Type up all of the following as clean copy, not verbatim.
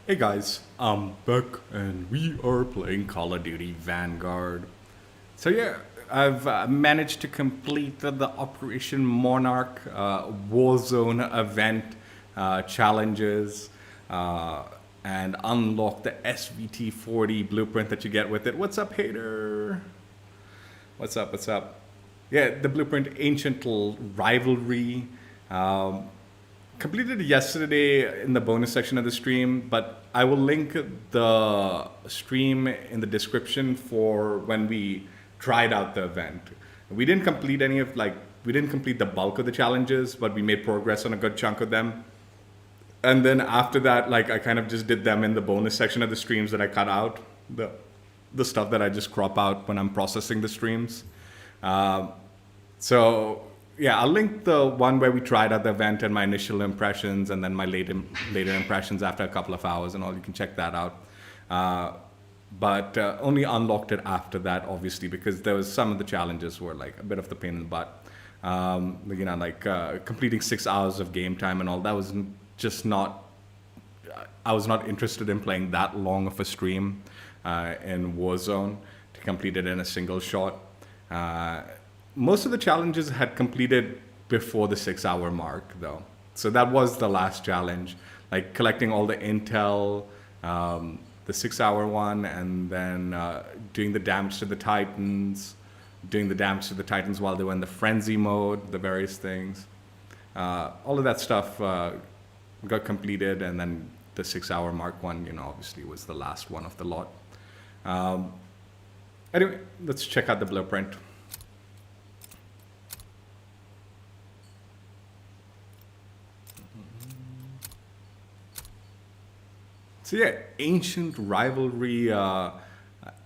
Hey guys, I'm back and we are playing Call of Duty Vanguard. So yeah, I've managed to complete the Operation Monarch Warzone event challenges and unlock the SVT-40 blueprint that you get with it. What's up, hater? What's up? What's up? Yeah, the blueprint Ancient Rivalry. Um, Completed yesterday in the bonus section of the stream, but I will link the stream in the description for when we tried out the event. We didn't complete we didn't complete the bulk of the challenges, but we made progress on a good chunk of them. And then after that, I kind of just did them in the bonus section of the streams that I cut out, the stuff that I just crop out when I'm processing the streams. Um, so yeah, I'll link the one where we tried out the event and my initial impressions, and then my later impressions after a couple of hours and all. You can check that out. Uh, but only unlocked it after that, obviously, because there was some of the challenges were like a bit of the pain in the butt. Completing 6 hours of game time and all. That was just not. I was not interested in playing that long of a stream in Warzone to complete it in a single shot. Uh, Most of the challenges had completed before the 6 hour mark, though. So that was the last challenge, like collecting all the intel, the 6 hour one, and then doing the damage to the Titans, doing the damage to the Titans while they were in the frenzy mode, the various things. All of that stuff got completed, and then the 6 hour mark one, obviously was the last one of the lot. Um, anyway, let's check out the blueprint. So yeah, Ancient Rivalry,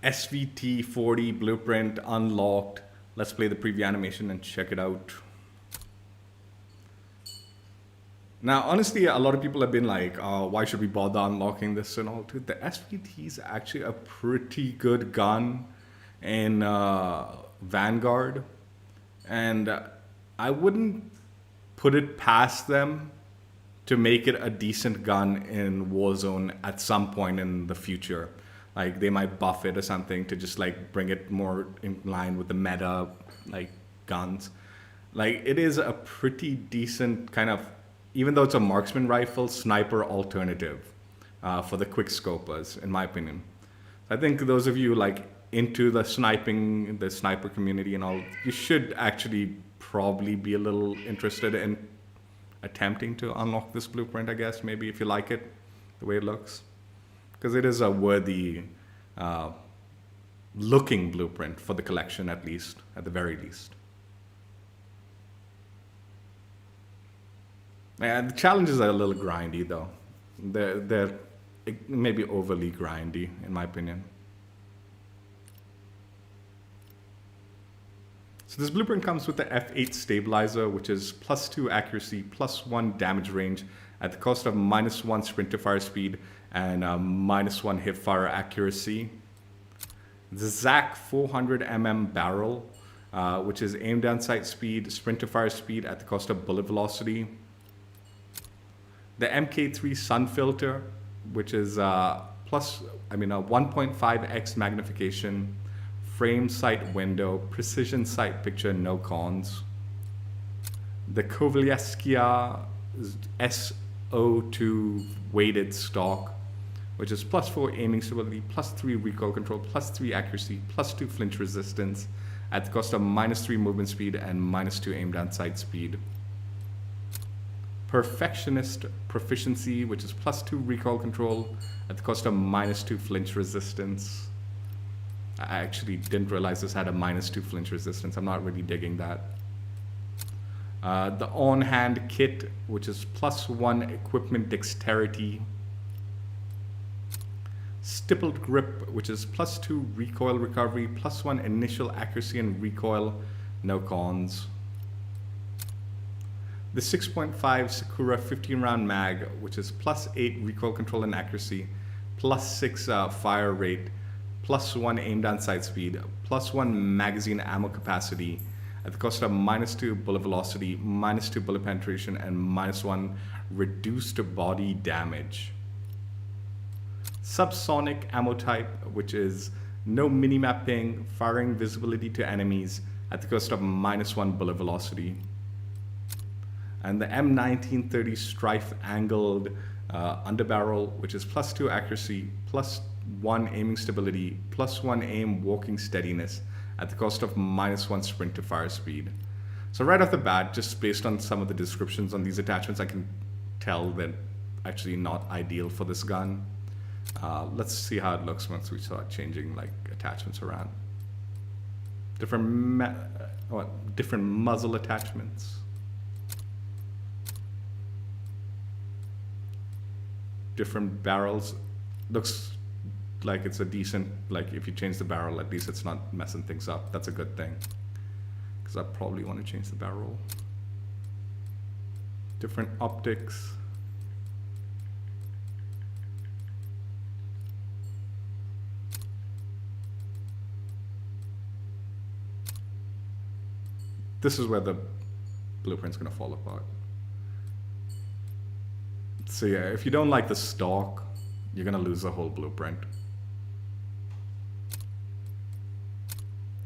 SVT-40 blueprint unlocked. Let's play the preview animation and check it out. Now, honestly, a lot of people have been like, why should we bother unlocking this and all? Dude, the SVT is actually a pretty good gun in Vanguard. And I wouldn't put it past them to make it a decent gun in Warzone at some point in the future. Like they might buff it or something to just like bring it more in line with the meta like guns. Like it is a pretty decent kind of, even though it's a marksman rifle, sniper alternative for the quick scopers, in my opinion. I think those of you like into the sniping, the sniper community and all, you should actually probably be a little interested in attempting to unlock this blueprint, I guess, maybe if you like it, the way it looks. Because it is a worthy looking blueprint for the collection, at least, at the very least. And the challenges are a little grindy, though. They're maybe overly grindy, in my opinion. So this blueprint comes with the F8 stabilizer, which is +2 accuracy, +1 damage range at the cost of -1 sprint to fire speed and -1 hip fire accuracy. The ZAC 400 barrel, which is aim down sight speed, sprint to fire speed at the cost of bullet velocity. The MK3 sun filter, which is a 1.5x magnification, frame sight window, precision sight picture, no cons. The Kovalevskia SO2 weighted stock, which is +4 aiming stability, +3 recoil control, +3 accuracy, +2 flinch resistance at the cost of -3 movement speed and -2 aim down sight speed. Perfectionist proficiency, which is +2 recoil control at the cost of -2 flinch resistance. I actually didn't realize this had a -2 flinch resistance. I'm not really digging that. The on-hand kit, which is +1 equipment dexterity. Stippled grip, which is +2 recoil recovery, +1 initial accuracy and recoil, no cons. The 6.5 Sakura 15 round mag, which is +8 recoil control and accuracy, +6 fire rate, +1 aim down sight speed, +1 magazine ammo capacity at the cost of -2 bullet velocity, -2 bullet penetration, and -1 reduced body damage. subsonic ammo type, which is no minimap ping, firing visibility to enemies at the cost of -1 bullet velocity. And the M1930 Strife angled underbarrel, which is +2 accuracy, +1 aiming stability, +1 aim walking steadiness at the cost of -1 sprint to fire speed. So right off the bat, just based on some of the descriptions on these attachments, I can tell that actually not ideal for this gun. Let's see how it looks once we start changing like attachments around. Different muzzle attachments. Different barrels. Looks like it's a decent, like if you change the barrel, at least it's not messing things up. That's a good thing, because I probably want to change the barrel. Different optics. This is where the blueprint's gonna fall apart. So yeah, if you don't like the stock, you're gonna lose the whole blueprint.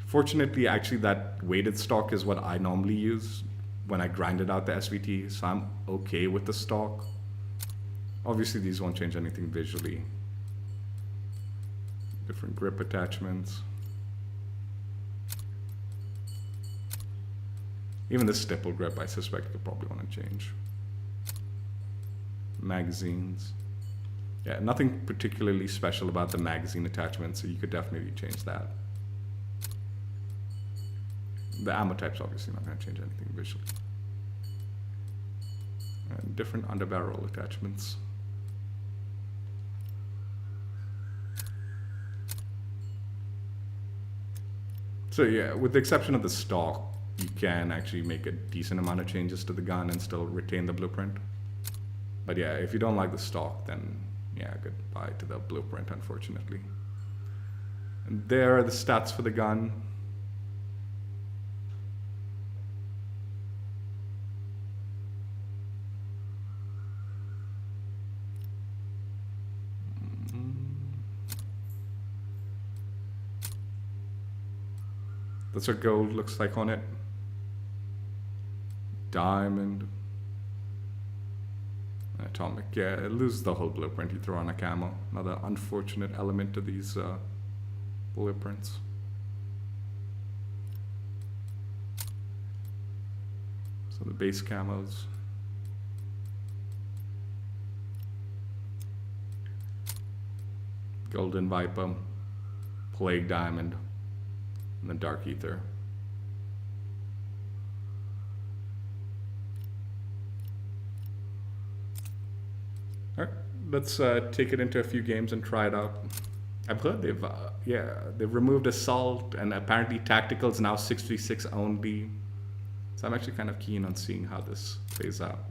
Fortunately, actually that weighted stock is what I normally use when I grinded out the SVT, so I'm okay with the stock. Obviously these won't change anything visually. Different grip attachments. Even the stipple grip, I suspect you'll probably want to change. Magazines. Yeah, nothing particularly special about the magazine attachment, so you could definitely change that. The ammo type's obviously not going to change anything visually. And different underbarrel attachments. So yeah, with the exception of the stock, you can actually make a decent amount of changes to the gun and still retain the blueprint. But yeah, if you don't like the stock, then yeah, goodbye to the blueprint, unfortunately. And there are the stats for the gun. That's what gold looks like on it. Diamond. Atomic. Yeah, it loses the whole blueprint you throw on a camo. Another unfortunate element to these blueprints. So the base camos. Golden Viper. Plague Diamond. And the Dark Ether. All right, let's take it into a few games and try it out. I've heard they've removed assault, and apparently tactical is now 6v6 only. So I'm actually kind of keen on seeing how this plays out.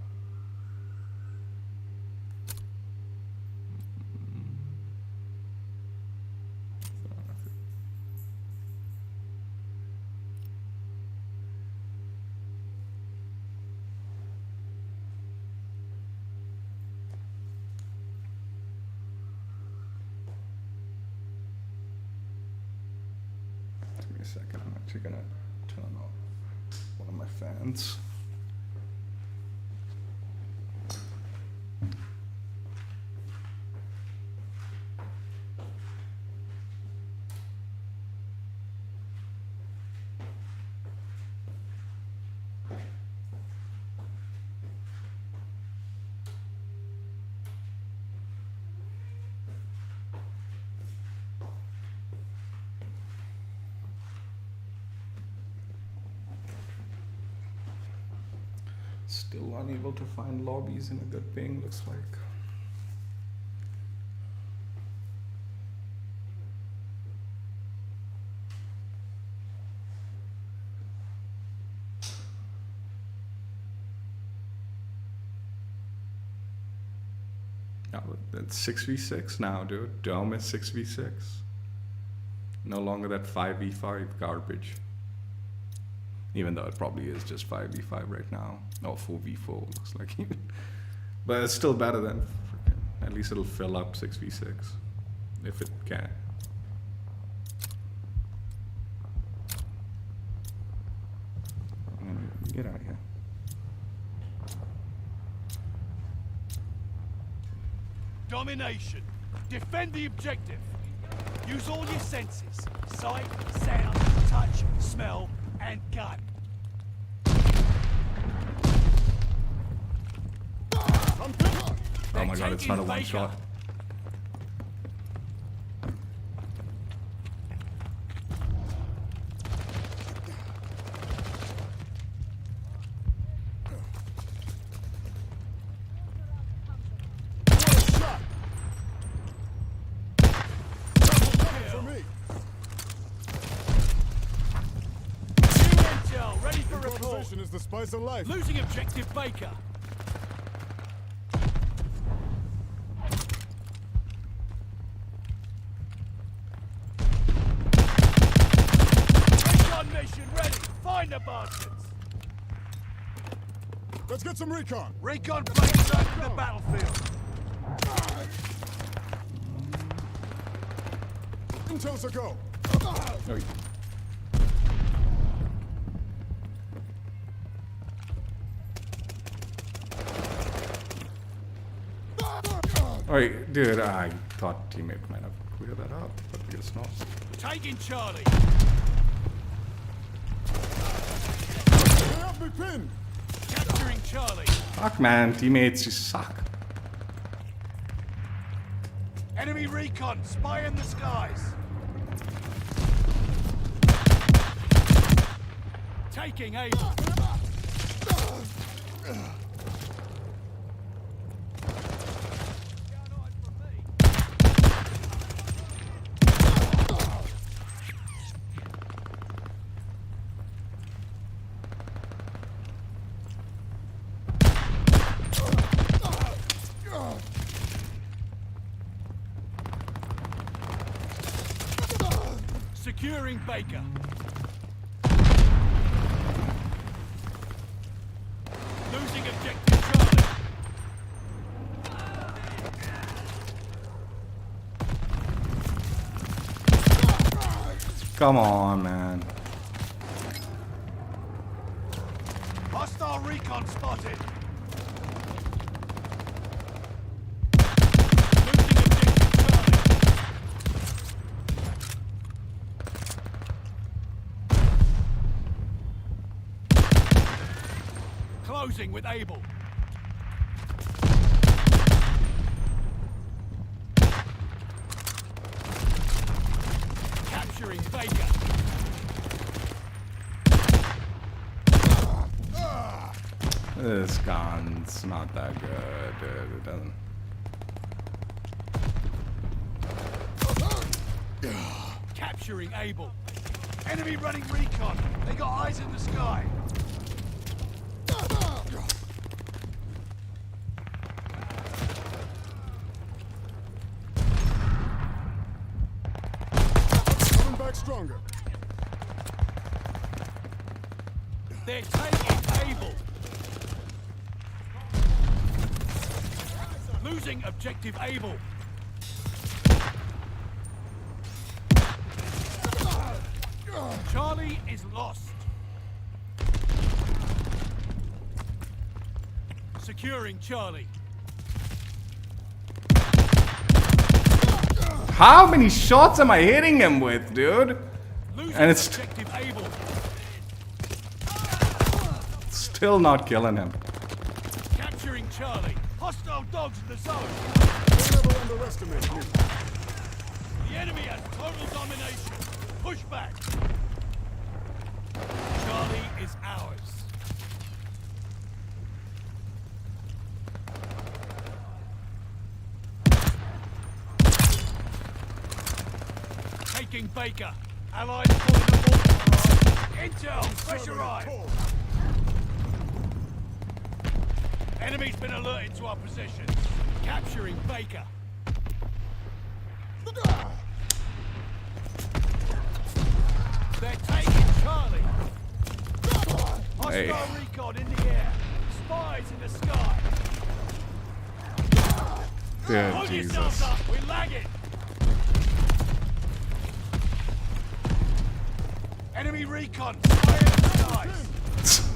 A second, I'm actually gonna turn on one of my fans. Still unable to find lobbies in a good ping, looks like. Oh, it's 6v6 now, dude. Dome is 6v6. No longer that 5v5 garbage. Even though it probably is just 5v5 right now. No, 4v4 looks like even. But it's still better than, at least it'll fill up 6v6. if it can. Get out of here. Domination. Defend the objective. Use all your senses. Sight, sound, touch, smell, and gun. Oh my god, it's not a one shot. Is the spice of life. Losing objective Baker. Recon mission ready. Find the bastards. Let's get some recon. Recon planes open the battlefield. Intel's a go. Oh, yeah. Alright, dude, I thought teammate might have cleared that up, but I guess not. Taking Charlie. Help me pin. Capturing Charlie. Fuck, man, teammates, you suck. Enemy recon, spy in the skies. Taking aim. Securing Baker. Losing objective Charlie. Come on, man. Hostile recon spotted. Closing with Able. Capturing Baker. This gun's not that good, dude. It doesn't. Capturing Able. Enemy running recon. They got eyes in the sky. Coming back stronger. They're taking Able. Losing objective Able. Charlie is lost. Securing Charlie. How many shots am I hitting him with, dude? Losing And it's objective Able. still not killing him. Capturing Charlie. Hostile dogs in the zone. Don't ever underestimate me. The enemy has total domination. Push back. Charlie is ours. Taking Baker. Allies pulling the mortar. Intel, fresh arrive. Enemy's been alerted to our position. Capturing Baker. They're taking Charlie. Hostile Hey. recon in the air. Spies in the sky. Dude, Hold Jesus. yourselves up. We're lagging. Enemy recon. Fire nice.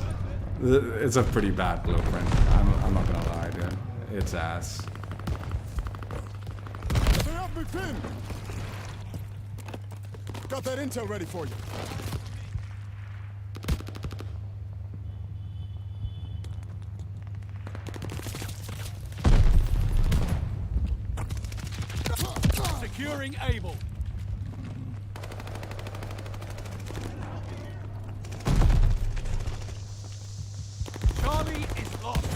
It's a pretty bad blueprint. I'm not gonna lie, dude. It's ass. They have me pinned. Got that intel ready for you. Securing Able. Charlie is lost.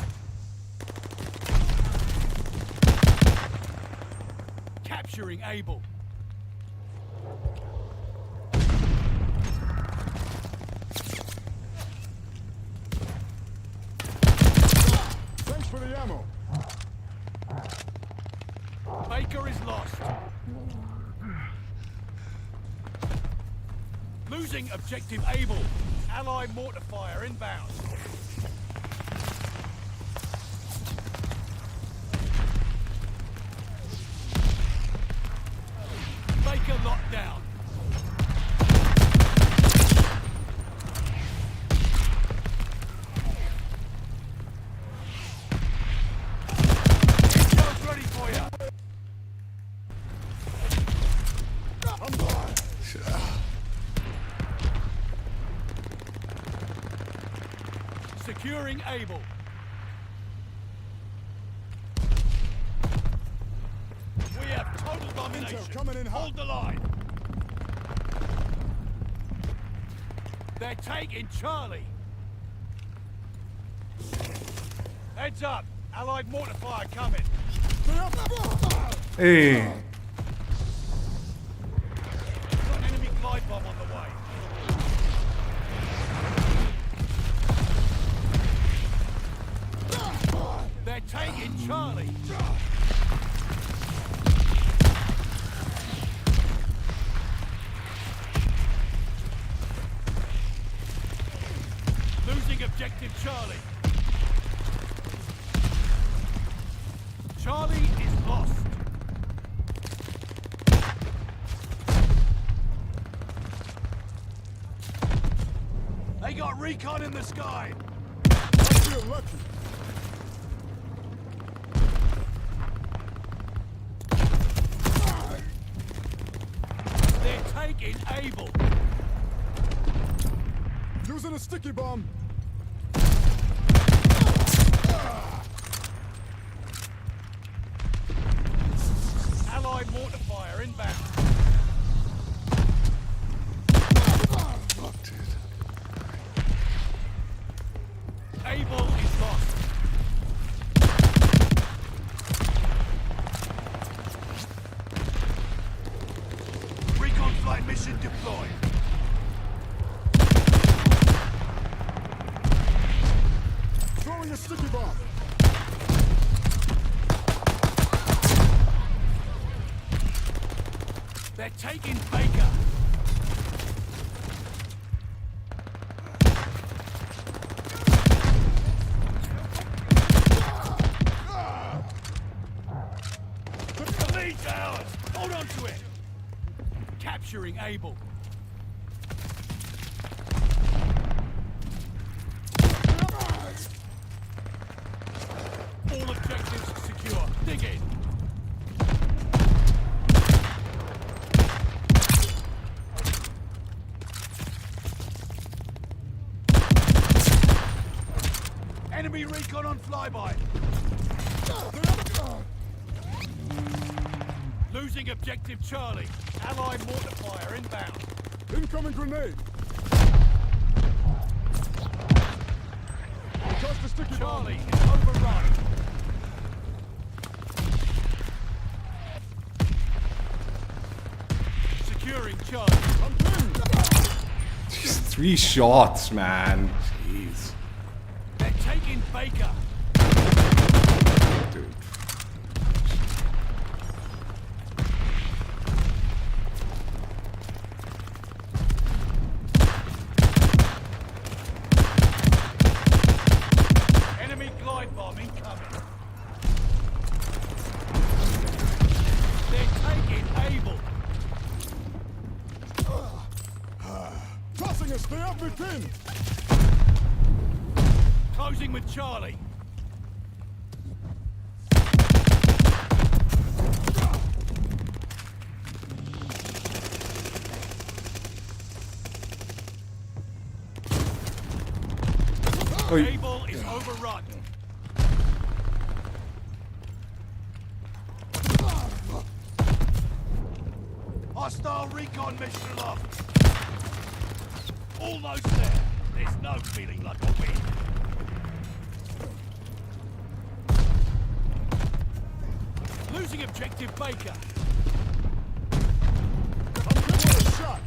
Capturing Able. Thanks for the ammo. Baker is lost. Losing objective Able. Allied mortar fire inbound. Baker locked down. Intel's ready for you. Securing Able. We have total domination. Intel coming in hot. Hold the line. They're taking Charlie. Heads up. Allied mortar fire coming. Hey. Got enemy glide bomb on the way. They're taking Charlie. Losing objective Charlie. Charlie is lost. They got recon in the sky. I feel lucky. They're taking Able. Using a sticky bomb. Allied mortar fire inbound. Fuck, dude. Able is lost. Recon flight mission deployed. Throwing a sticky bomb. They're taking Baker. The lead's ours. Hold on to it. Capturing Able. All objectives secure. Dig in. Enemy recon on flyby. Losing objective Charlie. Allied mortar fire inbound. Incoming grenade. Toss the sticky bomb. Charlie is overrun. Securing Charlie. I'm pinned. Jeez, 3 shots, man. Jeez. They're taking Baker. Dude. Enemy glide bomb incoming. They're taking Able. Tossing They have me pinned. Closing with Charlie. Oi. Cable is overrun. Hostile recon mission aloft. Almost there. There's no feeling like a win. Losing objective Baker. I'm good with a shot.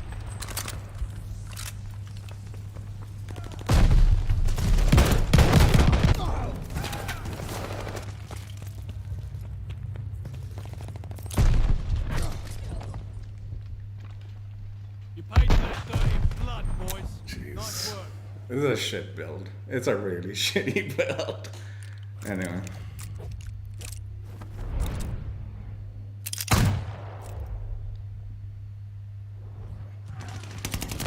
You paid for that dirty blood, boys. Jeez. Nice work. This is a shit build. It's a really shitty build. Anyway.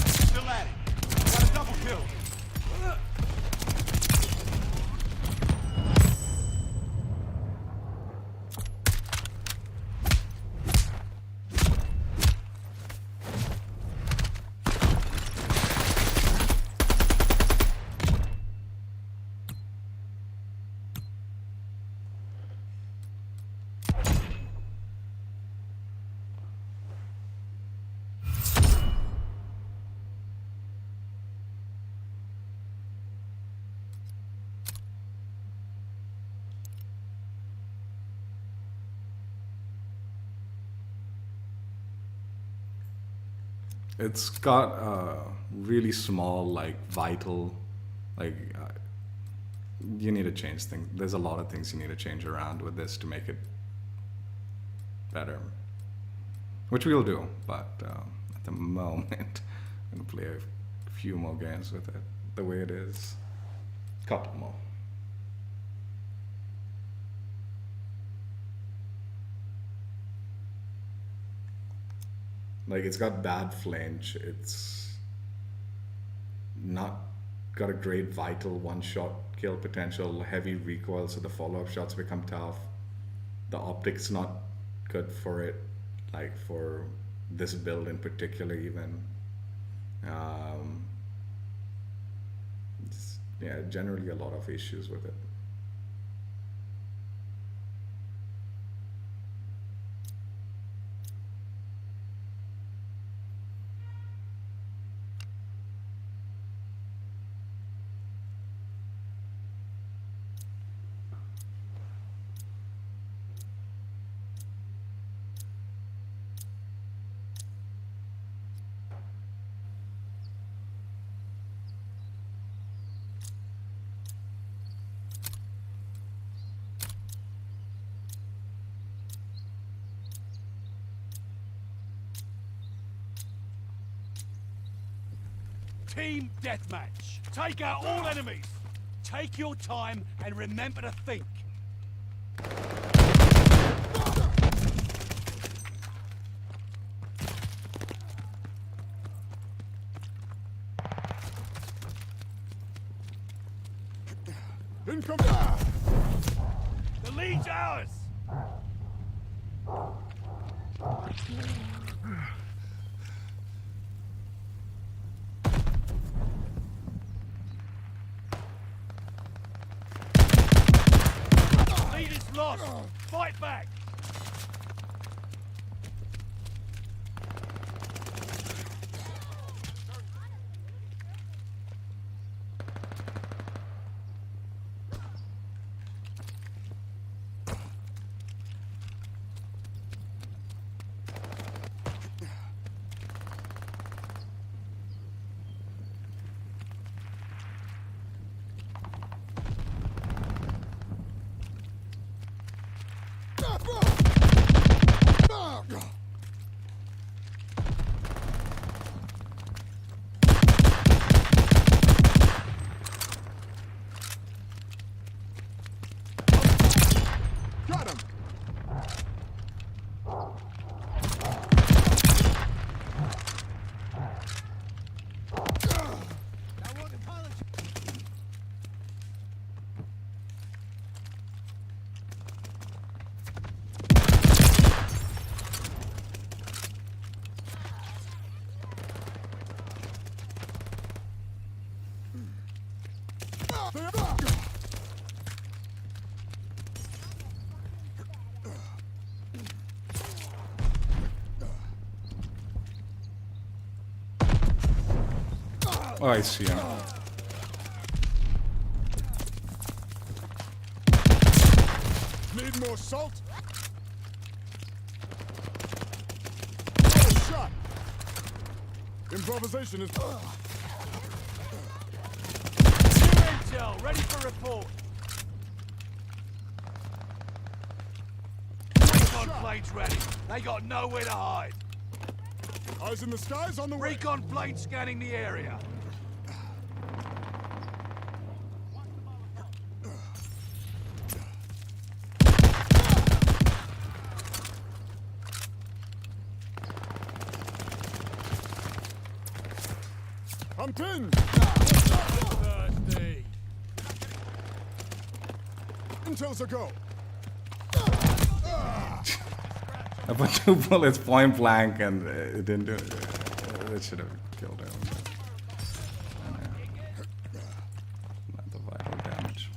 Still at it. Got a double kill. It's got really small, like, vital, like, you need to change things. There's a lot of things you need to change around with this to make it better. Which we'll do, but at the moment, I'm going to play a few more games with it the way it is. Couple more. Like, it's got bad flinch, it's not got a great vital one-shot kill potential, heavy recoil, so the follow-up shots become tough. The optics not good for it, like for this build in particular even. Yeah, generally a lot of issues with it. Team deathmatch. Take out all enemies. Take your time and remember to think. Incoming. The lead's ours. Lead is lost. Fight back. Got him. Stay up. Oh, I see him. Need more salt? Another shot. Improvisation is. Intel, ready for report. Recon planes ready. They got nowhere to hide. Eyes in the skies on the way. Recon plane scanning the area. I'm pinned. Thirsty. Intel's a go. I put 2 bullets point blank and it didn't do it. It should have killed him. Not the vital damage.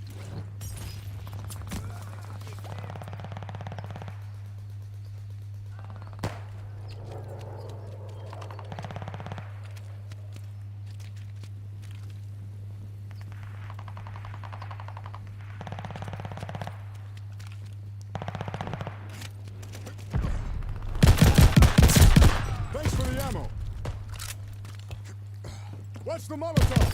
Thanks for the ammo. Watch the Molotov.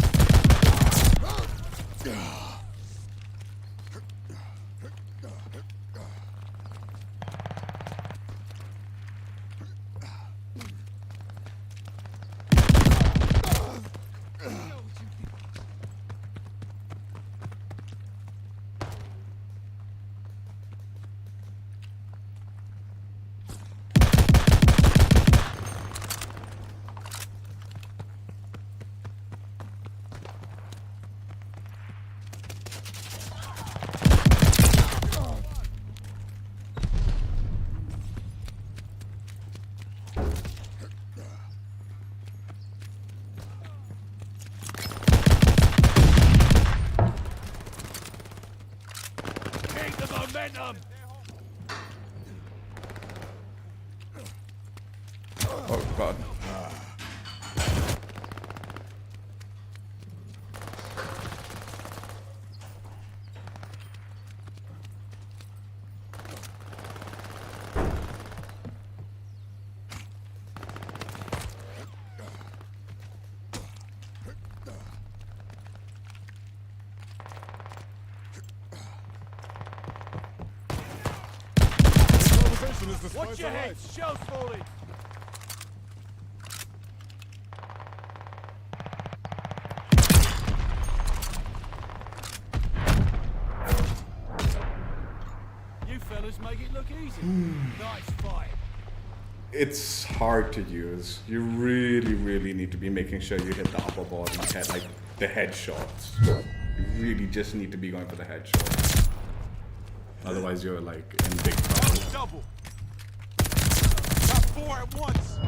Keep the momentum. Oh god. Improvisation is the Watch spice your of heads. life. Shells falling. You fellas make it look easy. Nice fight. It's hard to use. You really need to be making sure you hit the upper body head, like the headshots. You really just need to be going for the headshots. Otherwise you're like in big trouble. Double. Got 4 at once.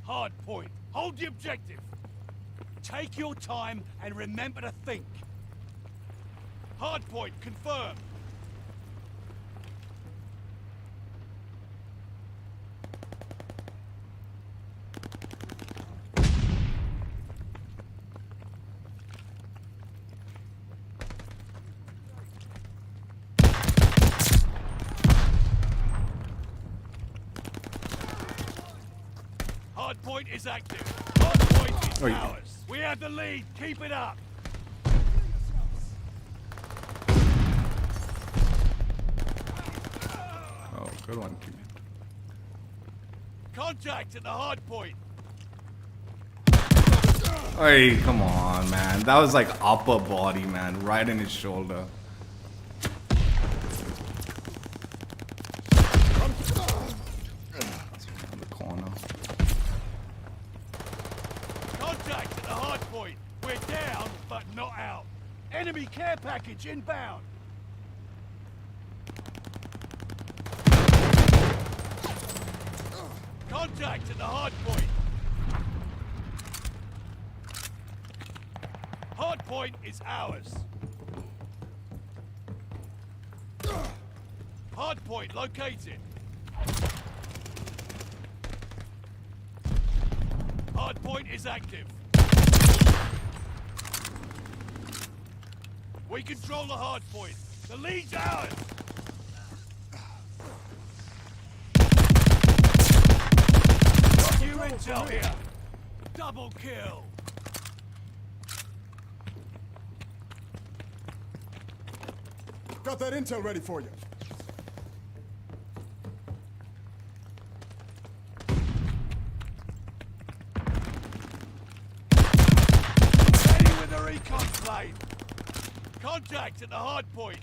Hard point. Hold the objective. Take your time and remember to think. Hard point confirmed. Hard point is active. Hard point is Oi. ours. We have the lead. Keep it up. Oh, good one, team. Contact at the hard point. Hey, come on, man. That was like upper body, man. Right in his shoulder. On the corner. Contact at the hard point. We're down, but not out. Enemy care package inbound. Contact at the hard point. Hard point is ours. Hard point located. Hard point is active. We control the hard point. The lead's ours. Got new intel here. Double kill. Got that intel ready for you. Ready with the recon plane. Contact at the hard point.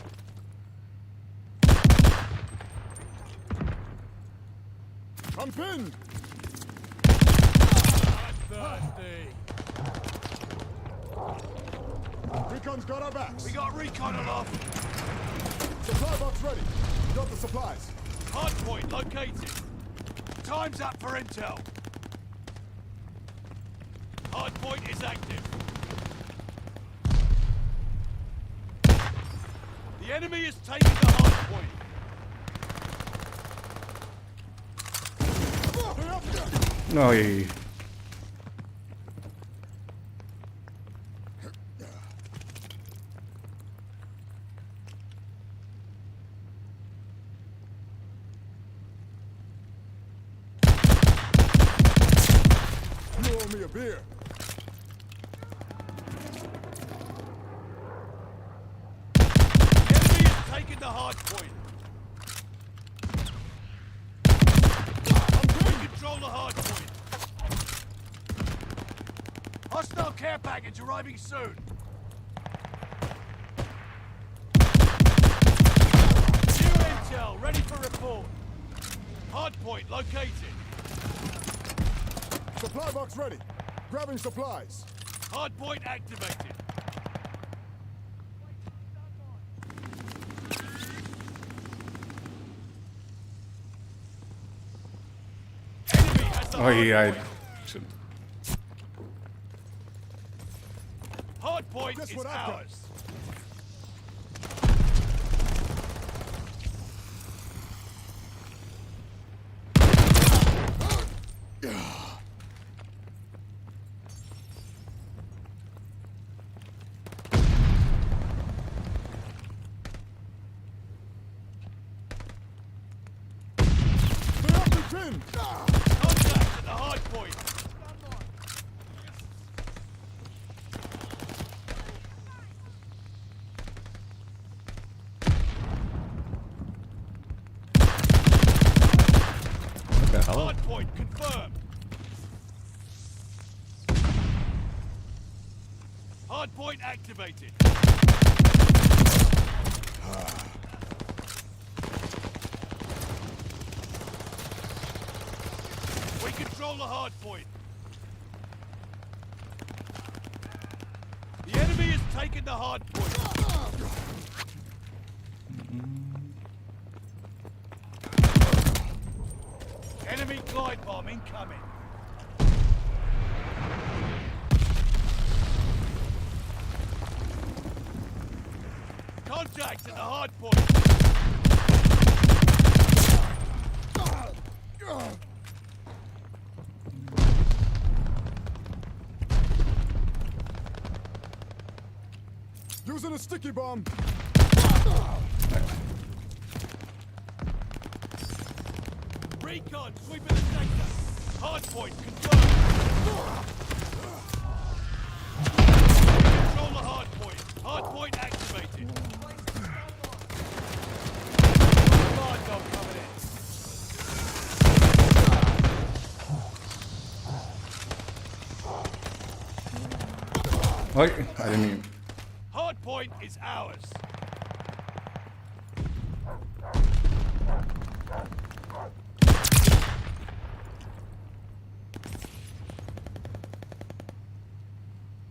I'm pinned. Thirsty. Recon's got our backs. We got recon aloft. Supply box ready. Got the supplies. Hard point located. Time's up for intel. Hard point is active. The enemy is taking the hard point. No, yeah. You owe me a beer. Enemy is taking the hard point. We control the hard point. Hostile care package arriving soon. New intel ready for report. Hard point located. Supply box ready. Grabbing supplies. Hard point activated. Enemy has the Oh, hard yeah. point. Hard point Guess is what I've got? ours. They have me pinned. Contact at the hard point. confirmed. Hardpoint activated. We control the hardpoint. The enemy has taken the hardpoint. Enemy glide bomb incoming. Contact at the hardpoint. Using a sticky bomb. Recon sweeping the sector. Hardpoint confirmed. Control the hardpoint. Hardpoint activated. Guard dog coming in. Wait, I didn't even. Hardpoint is ours.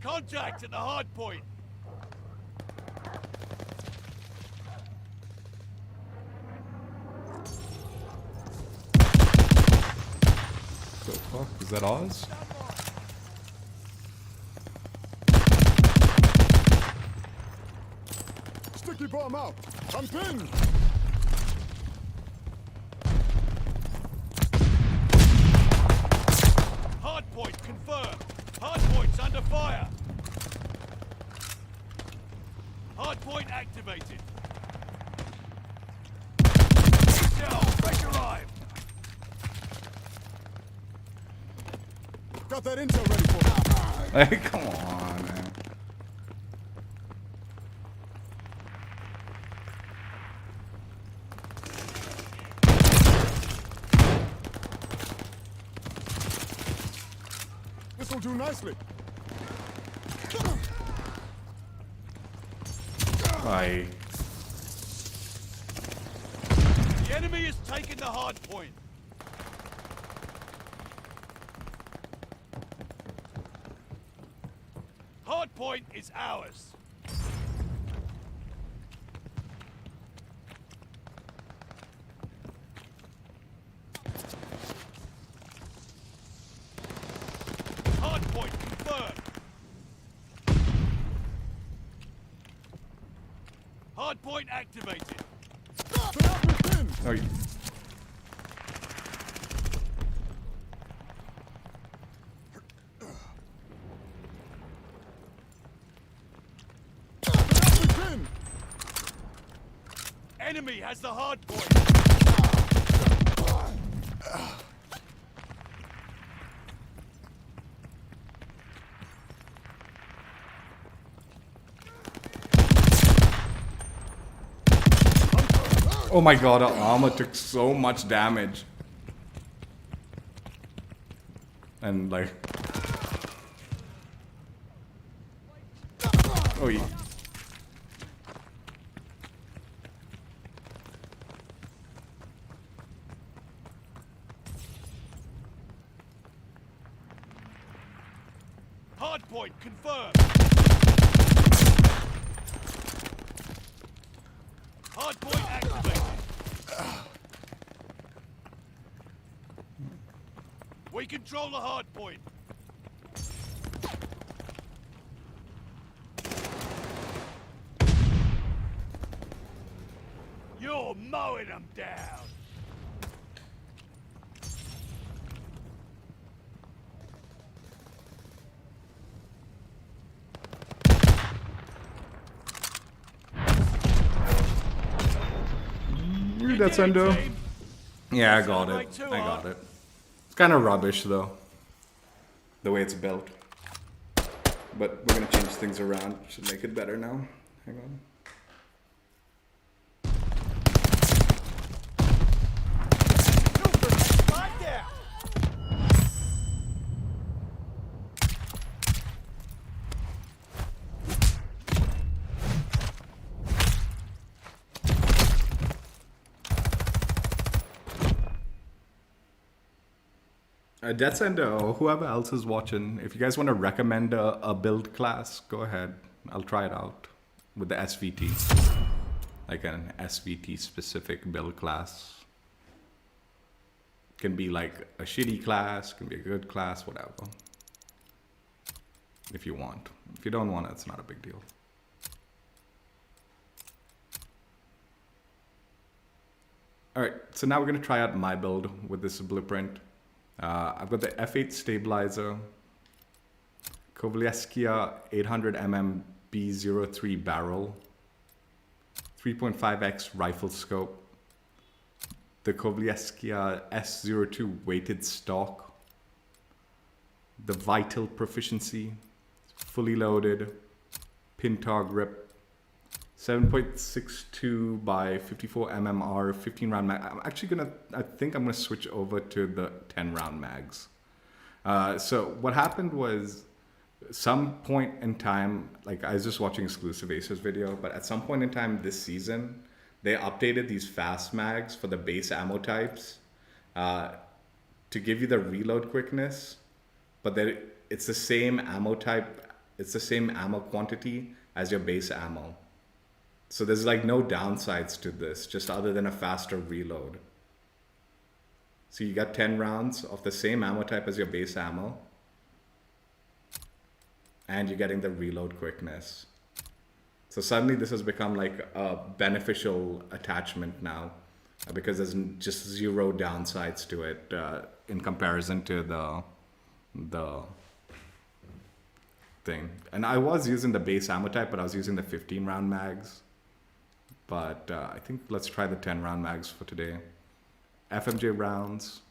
Contact at the hardpoint. The fuck? Is that Oz? Sticky bomb out. I'm pinned. Hardpoint confirmed. Hardpoint's under fire. Hardpoint activated. Intel, break alive. Got that intel ready for me. Hey, come on, man. This'll do nicely. Bye. The enemy has taken the hard point. Hard point is ours. Hard point confirmed. Hard point activated. Oh, Enemy has the hard point. oh my god, our armor took so much damage. And like... oh yeah. Hard point confirmed. Hard point activated. We control the hard point. You're mowing them down. That's Endo. Yeah, I got it. I got it. It's kind of rubbish though, the way it's built. But we're gonna change things around. Should make it better now. Hang on. Death Sender or whoever else is watching, if you guys want to recommend a build class, go ahead. I'll try it out with the SVT. Like an SVT specific build class. Can be like a shitty class, can be a good class, whatever. If you want. If you don't want it, it's not a big deal. Alright, so now we're going to try out my build with this blueprint. I've got the F8 stabilizer, Kovalevskia 800mm B03 barrel, 3.5x rifle scope, the Kovalevskia S02 weighted stock, the Vital proficiency, fully loaded, Pintar grip, 7.62 by 54 mmR, 15 round mag. I think I'm gonna switch over to the 10 round mags. So what happened was, some point in time, like I was just watching Exclusive Acer's video, but at some point in time this season, they updated these fast mags for the base ammo types to give you the reload quickness, but it's the same ammo type, it's the same ammo quantity as your base ammo. So there's like no downsides to this, just other than a faster reload. So you got 10 rounds of the same ammo type as your base ammo, and you're getting the reload quickness. So suddenly this has become like a beneficial attachment now, because there's just zero downsides to it in comparison to the thing. And I was using the base ammo type, but I was using the 15 round mags. But I think let's try the 10 round mags for today. FMJ rounds.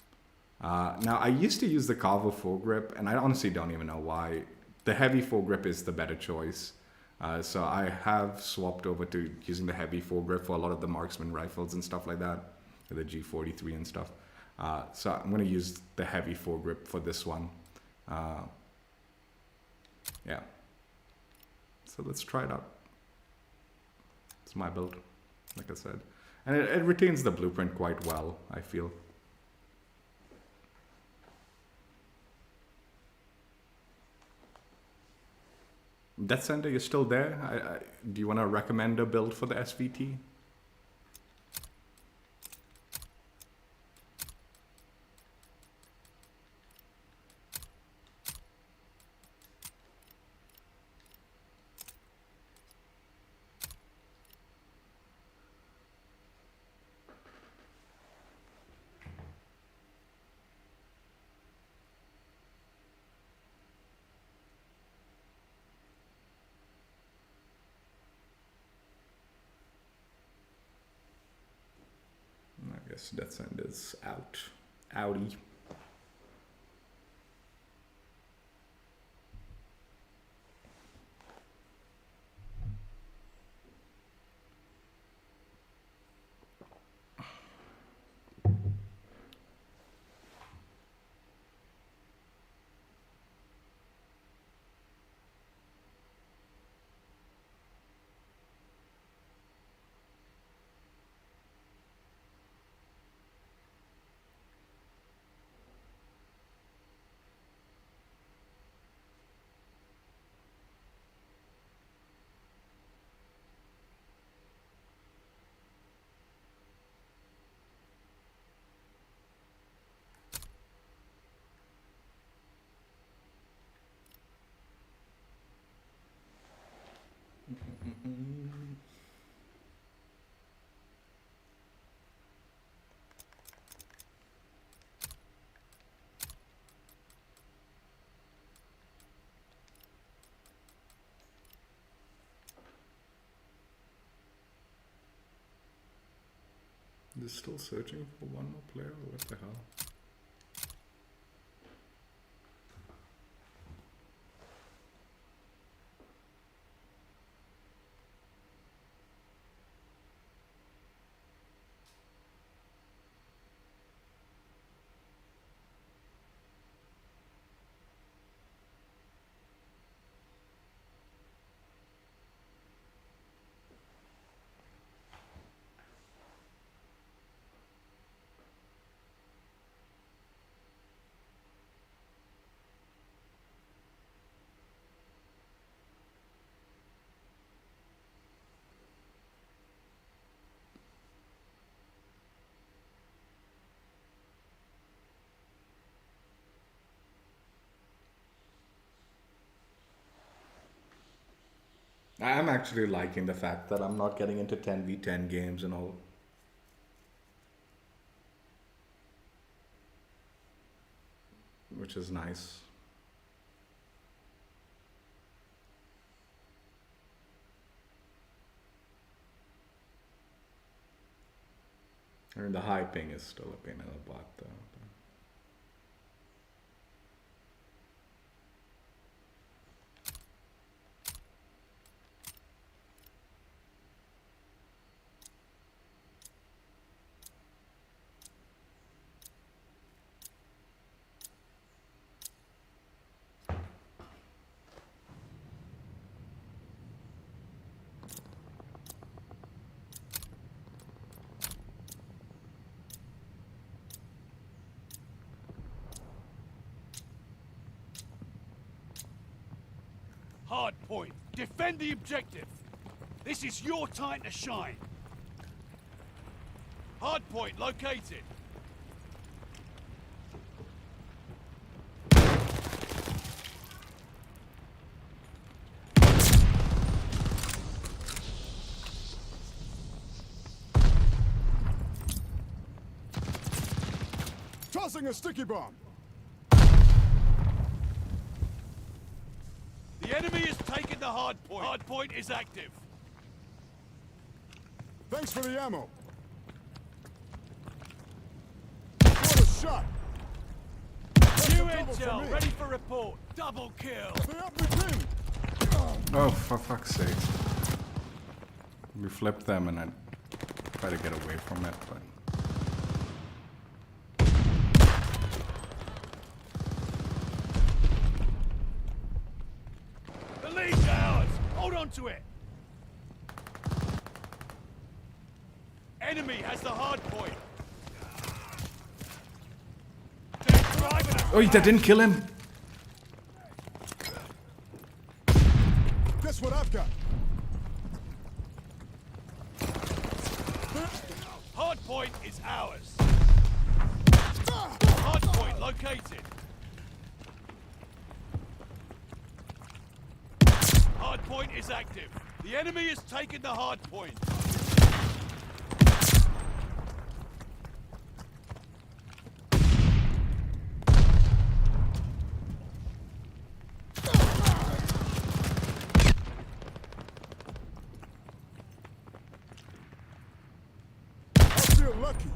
Now I used to use the Cavo foregrip, and I honestly don't even know why. The heavy foregrip is the better choice. So I have swapped over to using the heavy foregrip for a lot of the marksman rifles and stuff like that, the G43 and stuff. So I'm going to use the heavy foregrip for this one. Yeah. So let's try it out. It's my build, like I said. And it retains the blueprint quite well, I feel. Death Sender, you're still there? Do you want to recommend a build for the SVT? I guess Death Sender's out. Outie. They're still searching for one more player, or what the hell? I'm actually liking the fact that I'm not getting into 10v10 games and all. Which is nice. I mean, the high ping is still a pain in the butt, though. Hard point. Defend the objective. This is your time to shine. Hard point located. Tossing a sticky bomb. The enemy has taken the hard point. Hard point is active. Thanks for the ammo. What a shot! New a double for intel, me. ready for report. Double kill. They up the pin. Oh, for fuck's sake. We flipped them and I try to get away from it, but... The lead's ours. Hold on to it. Enemy has the hard point. They're driving us Oh, that didn't kill him! Guess what I've got? Hard point is ours. Hard point located. Hard point is active. The enemy has taken the hard point. I feel lucky.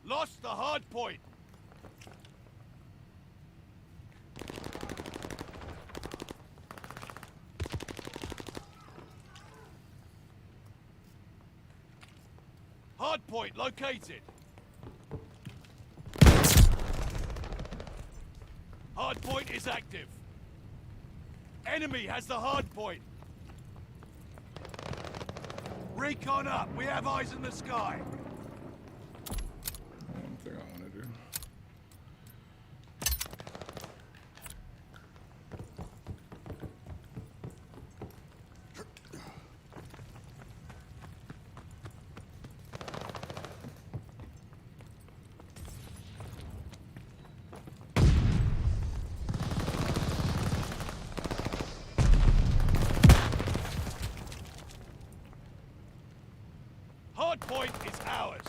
Lost the hard point. Hard point located. Hard point is active. Enemy has the hard point. Recon up. We have eyes in the sky. One thing I want to do. Hard point is ours.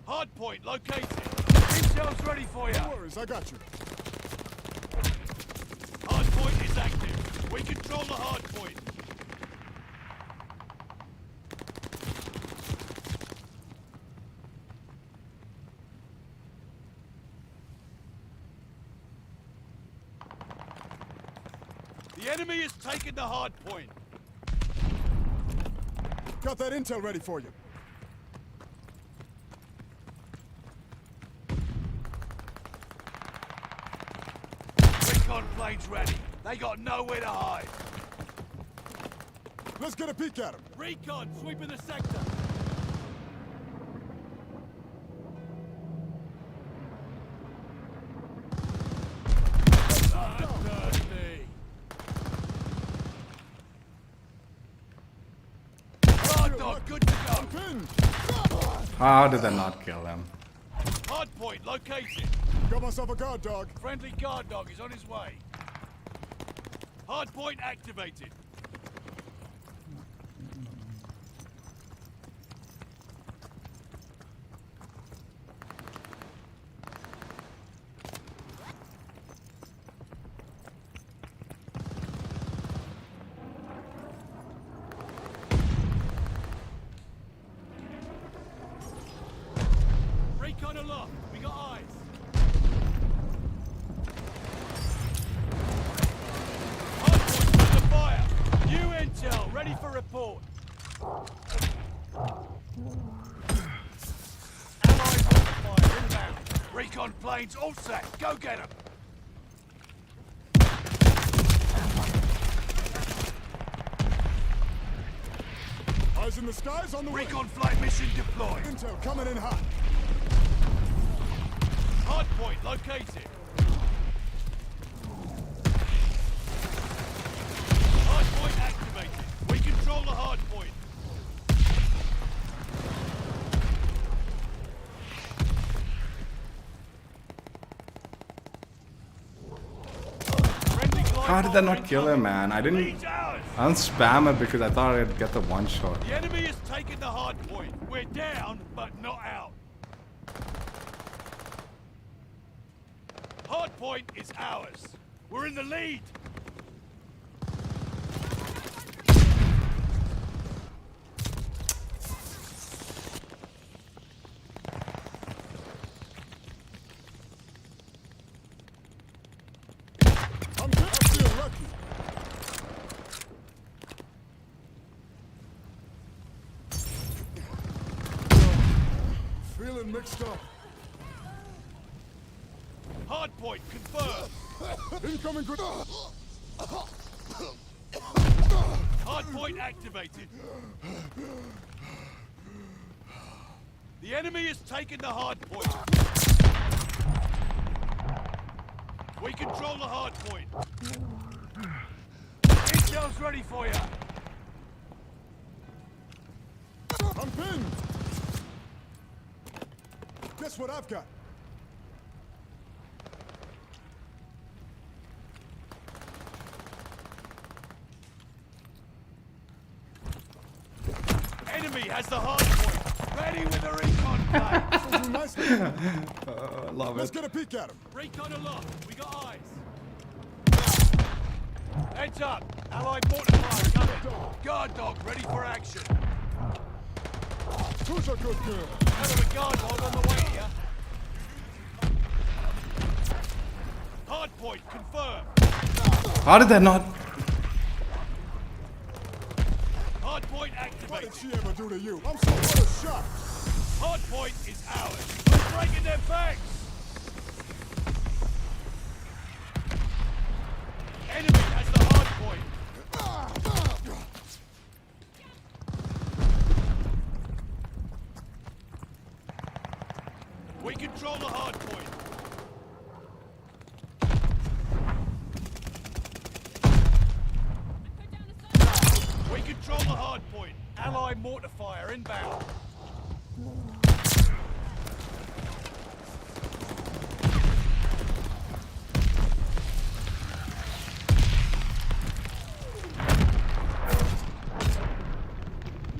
Hard point located. Intel's ready for you. No worries, I got you. Hard point is active. We control the hard point. The enemy has taken the hard point. Got that intel ready for you. Recon planes ready. They got nowhere to hide. Let's get a peek at him. Recon sweeping the sector. Bloodthirsty. Guard dog, good to go. Pinned. How did I not kill him? Hard point located. Got myself a guard dog. Friendly guard dog is on his way. Hard point activated. Recon aloft. We got eyes. Hardpoint under fire. New intel ready for report. Allies under fire inbound. Recon planes all set. Go get them. Eyes in the skies on the way. Recon flight mission deployed. Intel coming in hot. Hardpoint located. Hardpoint activated. We control the hardpoint. How did I not kill him, man? I didn't spam it because I thought I'd get the one shot. The enemy has taken the hard point. We're down, but not out. Hard point is ours. We're in the lead. I'm feeling lucky. Feeling mixed up. Hard point confirmed. Incoming good. Hard point activated. The enemy has taken the hard point. We control the hard point. Intel's ready for you. I'm pinned. Guess what I've got? Enemy has the hard point. Ready with a recon plane. This'll do nicely. Love Let's it. get a peek at him. Recon aloft. We got eyes. Heads up. Allied mortar fire coming. Guard dog ready for action. Who's a good girl? Another guard dog on the way here. Hard point confirmed. How did that not? Hard point What activated. did she ever do to you? I'm so out of shot. Hard point is ours. We're breaking their backs. Enemy has the hard point. We control the hard point. We control the hard point. Allied mortar fire inbound.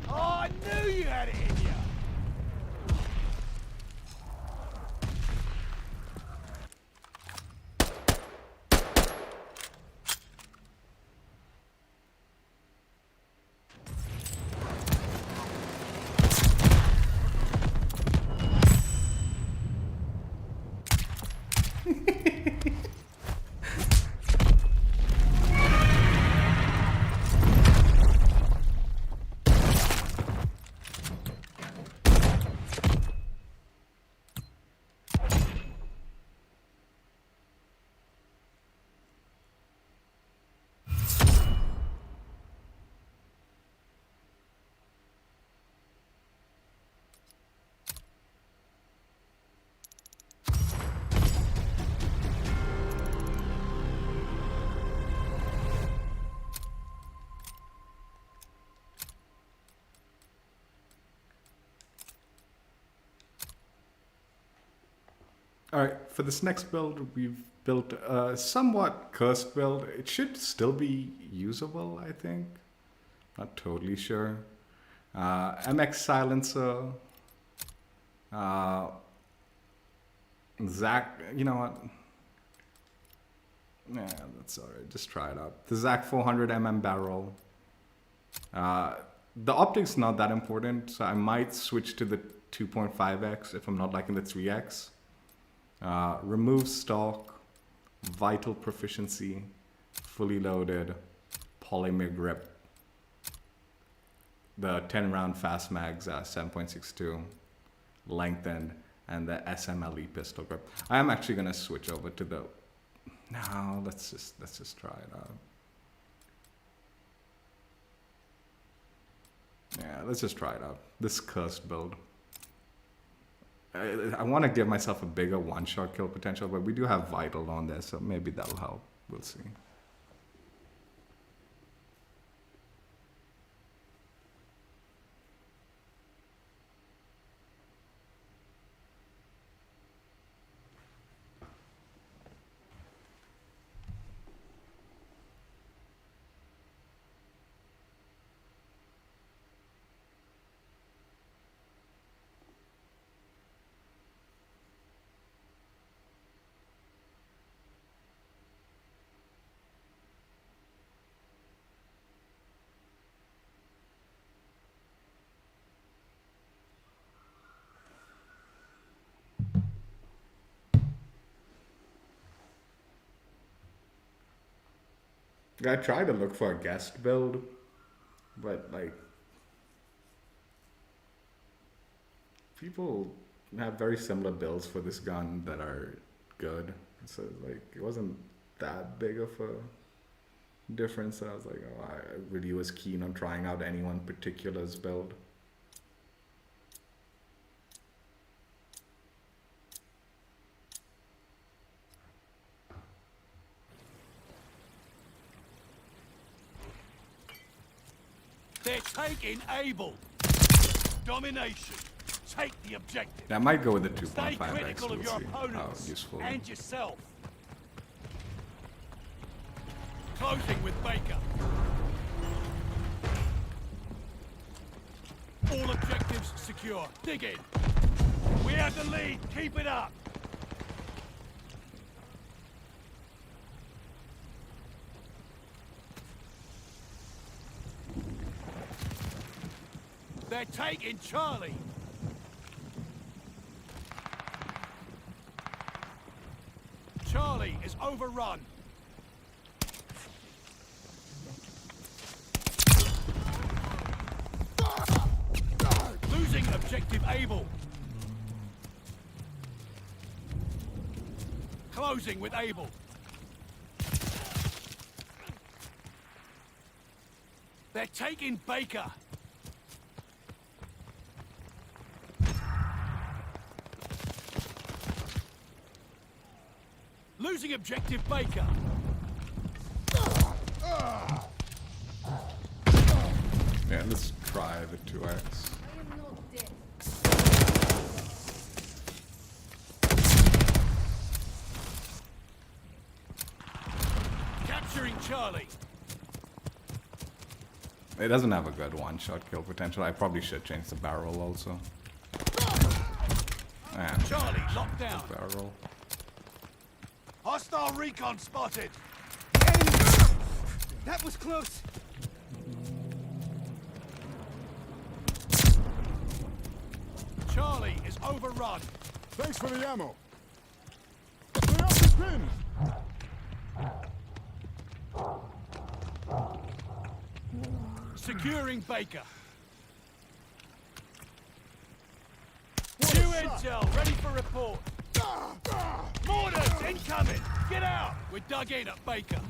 Oh, I knew you had it in you. Alright, for this next build, we've built a somewhat cursed build. It should still be usable, I think. Not totally sure. MX silencer. Zach, you know what? Yeah, that's alright. Just try it out. The Zach 400mm barrel. The optics not that important, so I might switch to the 2.5x if I'm not liking the 3x. Remove stock, vital proficiency, fully loaded, polymer grip. The 10 round fast mags, 7.62, lengthened, and the SMLE pistol grip. I am actually gonna switch over to the. No, let's just try it out. Yeah, let's just try it out. This cursed build. I want to give myself a bigger one-shot kill potential, but we do have vital on there, so maybe that'll help. We'll see. I tried to look for a guest build, but like people have very similar builds for this gun that are good. So like it wasn't that big of a difference. So I was like, oh, I really was keen on trying out any one particular's build. They're taking Able. Domination. Take the objective. I might go with the Stay 2.5x. critical We'll of your see how opponents useful. and yourself. Closing with Baker. All objectives secure. Dig in. We have the lead. Keep it up. They're taking Charlie. Charlie is overrun. Losing objective Able. Closing with Able. They're taking Baker. Losing objective Baker. Yeah, let's try the 2x. Capturing Charlie. It doesn't have a good one-shot kill potential. I probably should change the barrel also. And Charlie locked down. barrel. Hostile recon spotted. That was close. Charlie is overrun. Thanks for the ammo. Stay up the pin. Securing Baker. New intel, ready for report. Mortars incoming! Get out! We're dug in at Baker.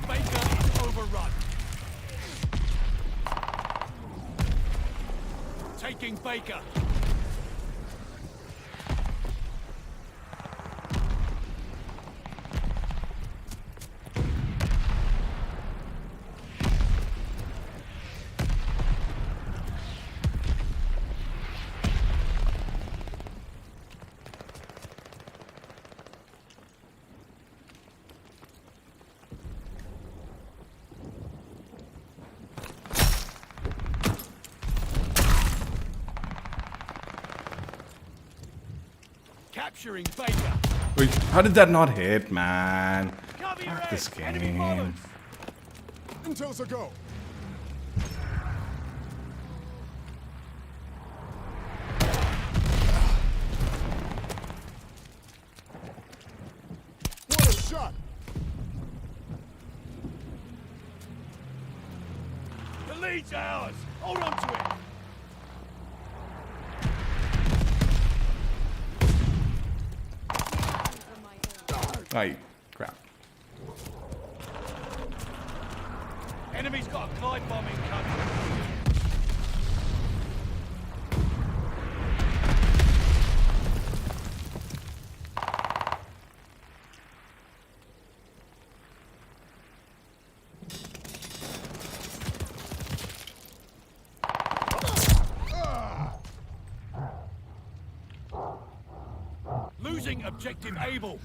Baker is overrun. Taking Baker. Capturing Baker. Wait, how did that not hit, man? Cover your Fuck this head. Enemy game. bombers. Intel's a go. What a shot! The lead's ours. Hold on to it. Ay, crap. Enemy's got a glide bomb incoming. Losing objective Able.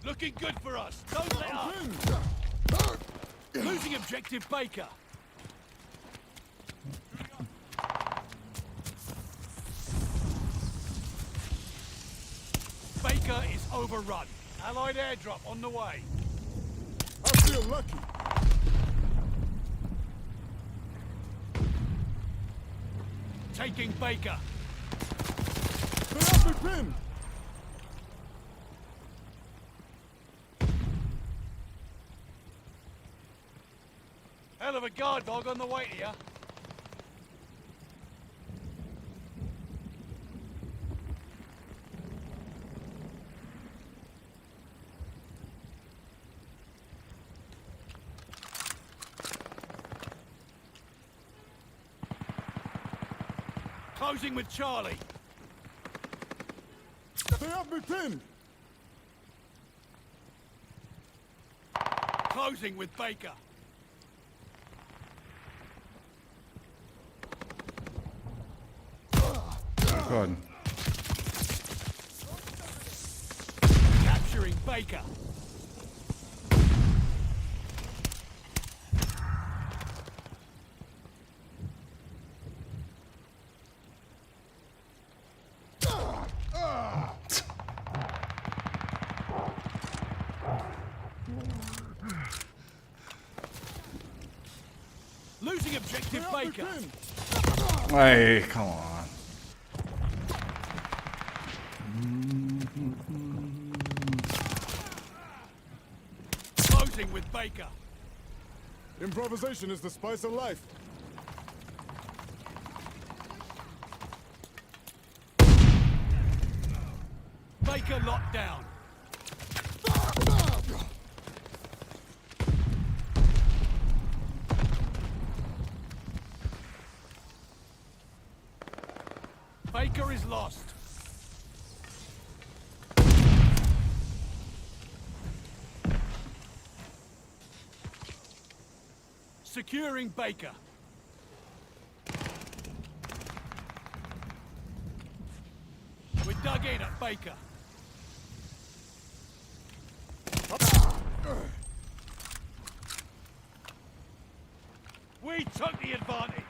Looking good for us. Don't let up. Losing objective Baker. Baker is overrun. Allied airdrop on the way. I feel lucky. Taking Baker. They have me pinned. Hell of a guard dog on the way to you. Closing with Charlie. They have me pinned. Closing with Baker. God. Capturing Baker. Losing objective They have me Baker. pinned. Hey, come on. Closing with Baker. Improvisation is the spice of life. Baker locked down. Baker is lost. Securing Baker. We're dug in at Baker. We took the advantage.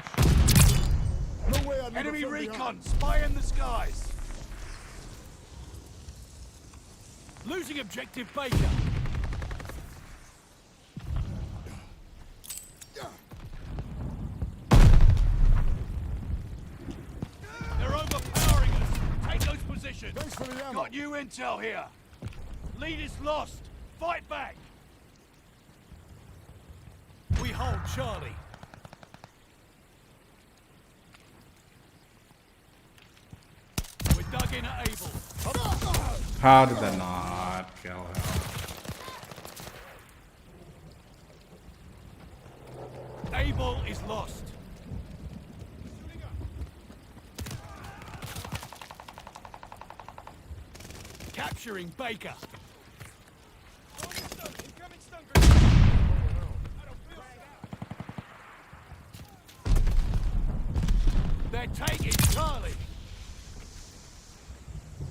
No way I leave Enemy a friend recon, behind. spy in the skies. Losing objective Baker. They're overpowering us. Take those positions. Thanks for the ammo. Got you intel here. Lead is lost. Fight back. We hold Charlie. We're dug in at Able. How did that not kill him? Able is lost. Capturing Baker. They're taking Charlie.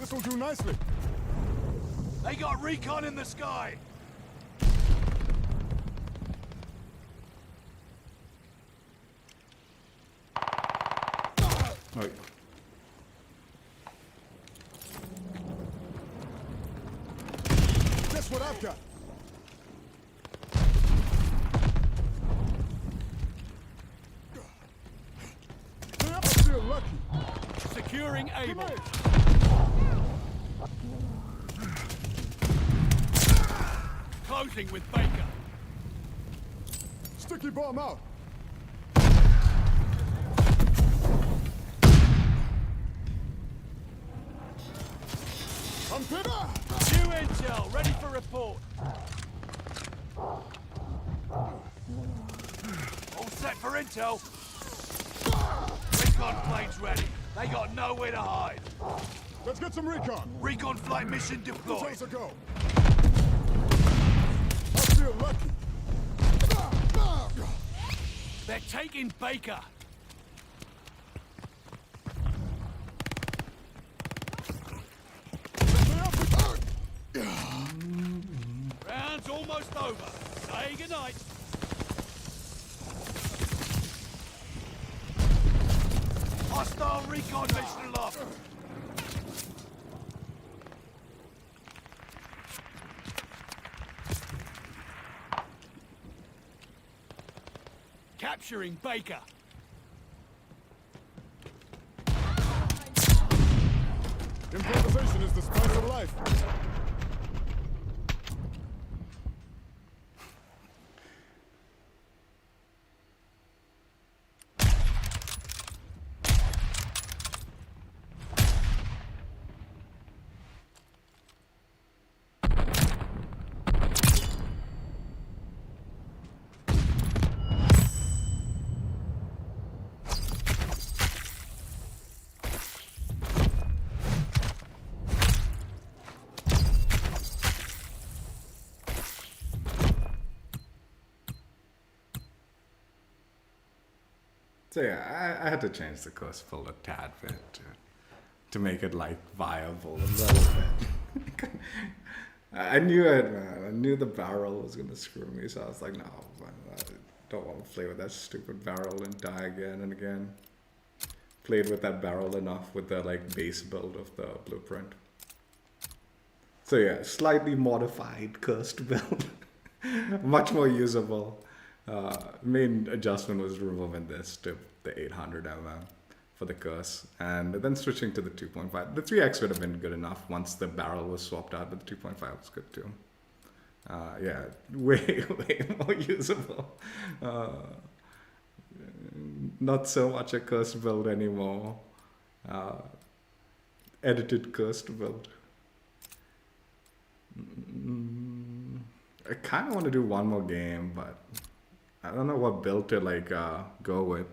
This will do nicely. They got recon in the sky. Right. Guess what I've got? I feel lucky. Securing Able. Grenade. Closing with Baker. Sticky bomb out. I'm pinned. New intel, ready for report. All set for intel. Recon planes ready. They got nowhere to hide. Let's get some recon. Recon flight mission deployed. Details a go. I feel lucky. They're taking Baker. Round's almost over. Say goodnight. Hostile recon mission aloft. Capturing Baker. Improvisation is the spice of life. So yeah, I had to change the curse build a tad bit to make it like viable a little bit. I knew it, man. I knew the barrel was gonna screw me, so I was like, no, man, I don't want to play with that stupid barrel and die again and again. Played with that barrel enough with the like base build of the blueprint. So yeah, slightly modified cursed build, much more usable. Main adjustment was removing this to the 800 mm for the curse, and then switching to the 2.5. The 3x would have been good enough once the barrel was swapped out, but the 2.5 was good too. Yeah, way more usable. Not so much a cursed build anymore. Edited cursed build. I kind of want to do one more game, but I don't know what build to like go with,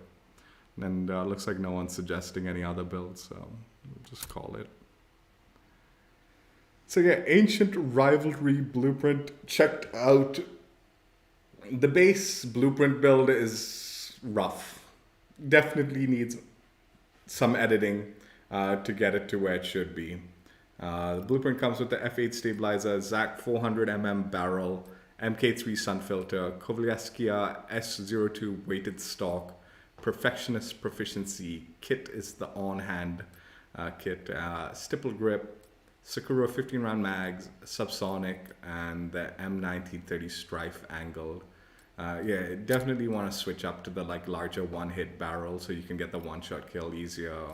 and looks like no one's suggesting any other builds, so we'll just call it. So yeah, Ancient Rivalry blueprint checked out. The base blueprint build is rough. Definitely needs some editing to get it to where it should be. The blueprint comes with the F8 stabilizer, ZAC 400mm barrel, MK3 sun filter, Kovalevskia S02 weighted stock, Perfectionist proficiency, kit is the on-hand kit, stipple grip, Sakura 15 round mags, subsonic, and the M1930 strife angled. Yeah, definitely want to switch up to the like larger one-hit barrel so you can get the one-shot kill easier.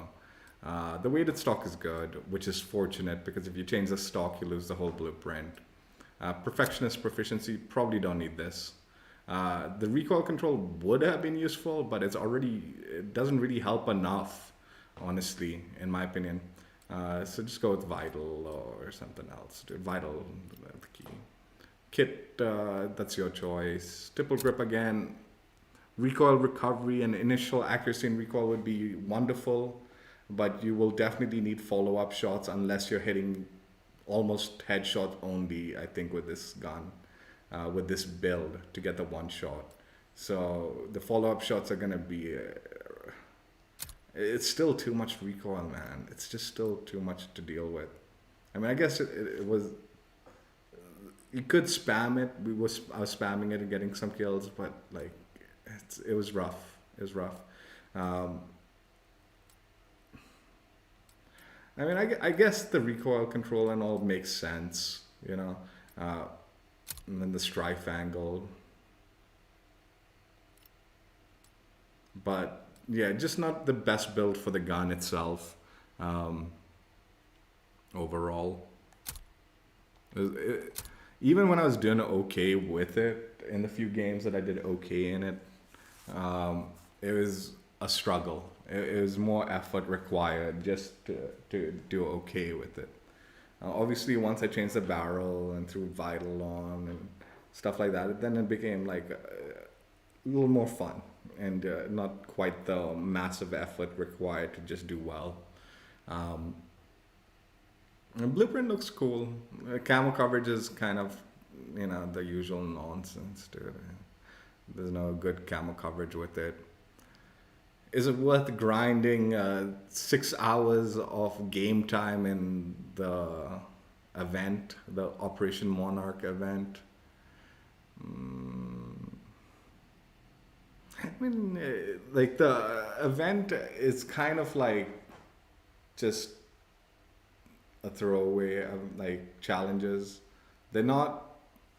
The weighted stock is good, which is fortunate because if you change the stock, you lose the whole blueprint. Perfectionist proficiency, probably don't need this. The recoil control would have been useful, but it doesn't really help enough, honestly, in my opinion. So just go with Vital or something else. Vital, the key. Kit, that's your choice. Stipple grip again. Recoil recovery and initial accuracy and recoil would be wonderful, but you will definitely need follow-up shots unless you're hitting almost headshot only, I think, with this gun, with this build to get the one shot. So the follow-up shots are gonna be, it's still too much recoil, man. It's just still too much to deal with. I mean, I guess it was, you could spam it. I was spamming it and getting some kills, but like, it was rough. It was rough. I mean, I guess the recoil control and all makes sense, you know, and then the strife angle. But yeah, just not the best build for the gun itself. Overall, even when I was doing okay with it in the few games that I did okay in it, it was a struggle. It was more effort required just to do okay with it. Obviously, once I changed the barrel and threw Vital on and stuff like that, then it became like a little more fun and not quite the massive effort required to just do well. The blueprint looks cool. Camo coverage is kind of, you know, the usual nonsense, dude. There's no good camo coverage with it. Is it worth grinding 6 hours of game time in the event, the Operation Monarch event? I mean, like the event is kind of like just a throwaway of like challenges. They're not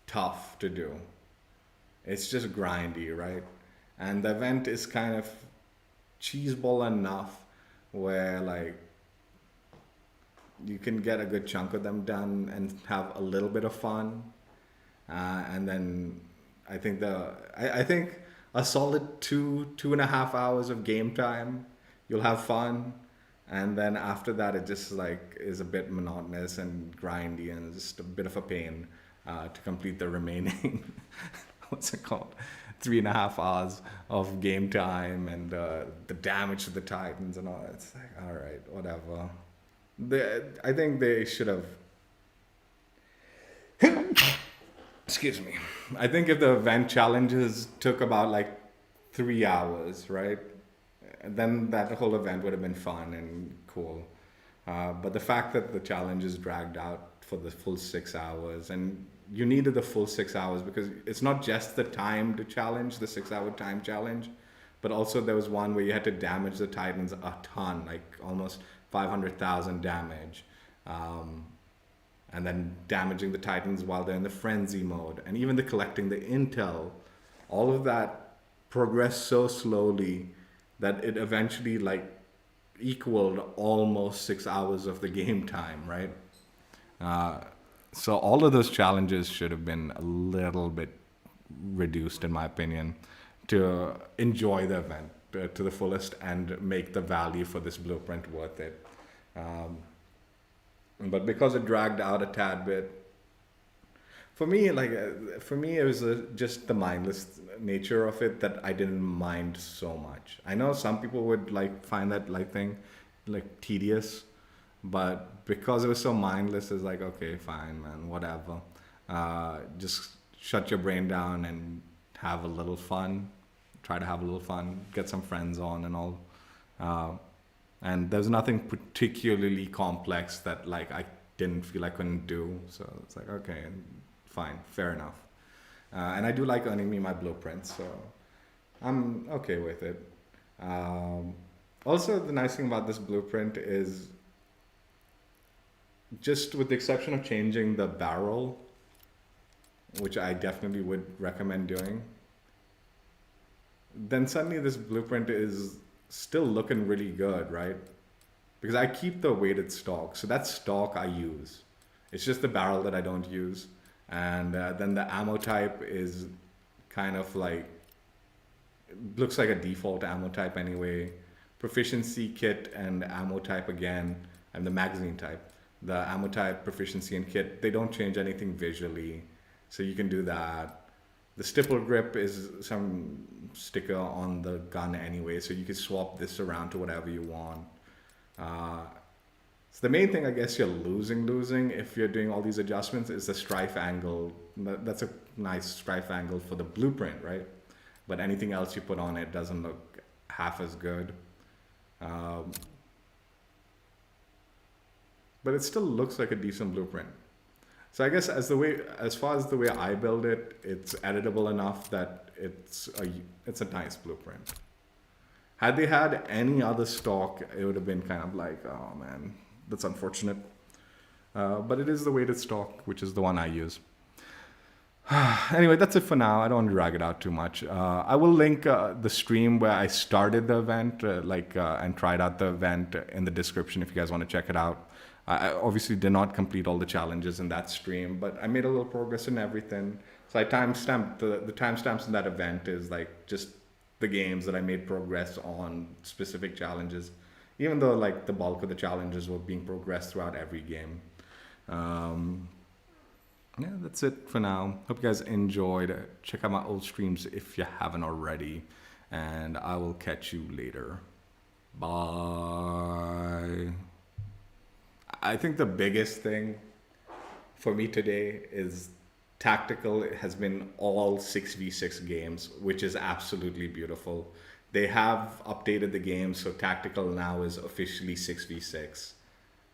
tough to do. It's just grindy, right? And the event is kind of cheeseball enough where like you can get a good chunk of them done and have a little bit of fun. And then I think I think a solid 2.5 hours of game time, you'll have fun. And then after that, it just like is a bit monotonous and grindy and just a bit of a pain to complete the remaining, what's it called? 3.5 hours of game time and the damage to the Titans and all. It's like, all right, whatever. I think they should have. Excuse me. I think if the event challenges took about like 3 hours, right? Then that whole event would have been fun and cool. But the fact that the challenges dragged out for the full 6 hours, and you needed the full 6 hours because it's not just the time to challenge, the 6 hour time challenge, but also there was one where you had to damage the Titans a ton, like almost 500,000 damage. And then damaging the Titans while they're in the frenzy mode, and even the collecting the intel, all of that progressed so slowly that it eventually like equaled almost 6 hours of the game time, right? So all of those challenges should have been a little bit reduced, in my opinion, to enjoy the event to the fullest and make the value for this blueprint worth it. But because it dragged out a tad bit, for me, it was just the mindless nature of it that I didn't mind so much. I know some people would like find that thing like tedious, but because it was so mindless, it's like, okay, fine, man, whatever. Just shut your brain down and have a little fun. Try to have a little fun, get some friends on and all. And there's nothing particularly complex that like I didn't feel I couldn't do. So it's like, okay, fine, fair enough. And I do like earning me my blueprints, so I'm okay with it. Also, the nice thing about this blueprint is, just with the exception of changing the barrel, which I definitely would recommend doing, then suddenly this blueprint is still looking really good, right? Because I keep the weighted stock, so that stock I use. It's just the barrel that I don't use. And then the ammo type is kind of like, looks like a default ammo type anyway. Proficiency kit and ammo type again, and the magazine type. The ammo type, proficiency, and kit, they don't change anything visually, so you can do that. The stipple grip is some sticker on the gun anyway, so you can swap this around to whatever you want. So the main thing I guess you're losing if you're doing all these adjustments is the strife angle. That's a nice strife angle for the blueprint, right? But anything else you put on it doesn't look half as good. But but it still looks like a decent blueprint. So I guess as far as the way I build it, it's editable enough that it's a nice blueprint. Had they had any other stock, it would have been kind of like, oh man, that's unfortunate. But it is the weighted stock, which is the one I use. Anyway, that's it for now. I don't want to drag it out too much. I will link the stream where I started the event, and tried out the event in the description if you guys want to check it out. I obviously did not complete all the challenges in that stream, but I made a little progress in everything. So I timestamped the timestamps in that event is like just the games that I made progress on specific challenges, even though like the bulk of the challenges were being progressed throughout every game. Yeah, that's it for now. Hope you guys enjoyed. Check out my old streams if you haven't already, and I will catch you later. Bye. I think the biggest thing for me today is tactical. It has been all 6v6 games, which is absolutely beautiful. They have updated the game, so tactical now is officially 6v6,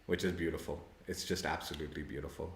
which is beautiful. It's just absolutely beautiful.